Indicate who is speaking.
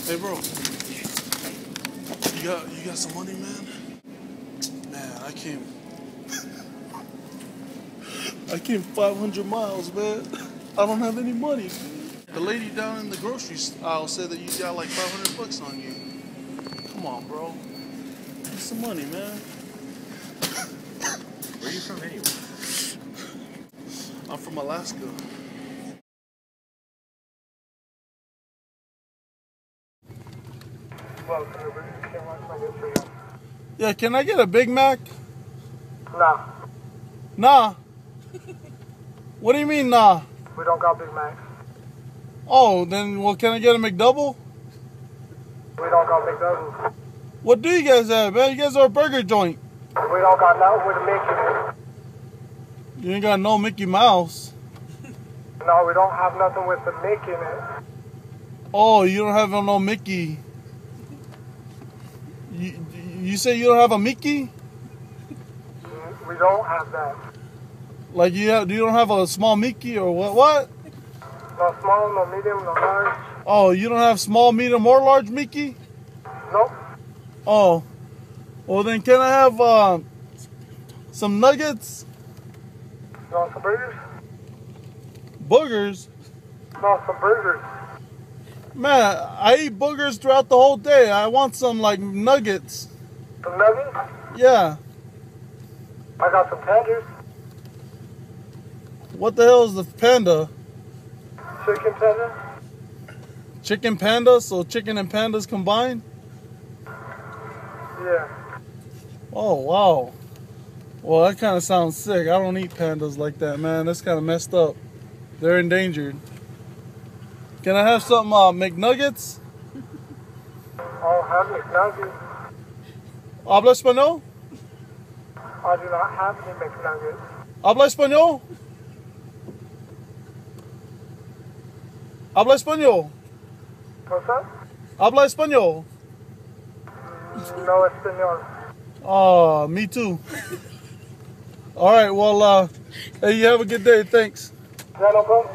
Speaker 1: Hey, bro. You got some money, man? Man, I came 500 miles, man. I don't have any money. The lady down in the grocery aisle said that you got like 500 bucks on you. Come on, bro. Get some money, man.
Speaker 2: Where are you from anyway?
Speaker 1: I'm from Alaska. Yeah, can I get a Big Mac?
Speaker 3: Nah.
Speaker 1: Nah. What do you mean, nah?
Speaker 3: We don't got Big Macs.
Speaker 1: Oh, then, well, can I get a McDouble?
Speaker 3: We don't got McDoubles.
Speaker 1: What do you guys have, man? You guys are a burger joint.
Speaker 3: We don't got nothing with a Mickey in it.
Speaker 1: You ain't got no Mickey Mouse.
Speaker 3: No, we don't have nothing with the Mickey in it.
Speaker 1: Oh, you don't have no Mickey. You say you don't have a Mickey?
Speaker 3: We don't have that.
Speaker 1: Like you don't have a small Mickey or what? What?
Speaker 3: No small, no medium, no large.
Speaker 1: Oh, you don't have small, medium, or large Mickey?
Speaker 3: Nope.
Speaker 1: Oh. Well, then can I have some nuggets?
Speaker 3: You want some burgers?
Speaker 1: Boogers?
Speaker 3: No, some burgers.
Speaker 1: Man, I eat boogers throughout the whole day. I want some, like, nuggets.
Speaker 3: Some nuggets?
Speaker 1: Yeah.
Speaker 3: I got some tenders.
Speaker 1: What the hell is the panda?
Speaker 3: Chicken tender.
Speaker 1: Chicken panda? So chicken and pandas combined?
Speaker 3: Yeah.
Speaker 1: Oh, wow. Well, that kind of sounds sick. I don't eat pandas like that, man. That's kind of messed up. They're endangered. Can I have some McNuggets?
Speaker 3: I'll have McNuggets.
Speaker 1: ¿Habla español?
Speaker 3: I do not have any McNuggets.
Speaker 1: ¿Habla español? ¿Habla español?
Speaker 3: What's that?
Speaker 1: ¿Habla español?
Speaker 3: No español.
Speaker 1: Oh, me too. All right, well, hey, you have a good day. Thanks.
Speaker 3: Yeah, no problem.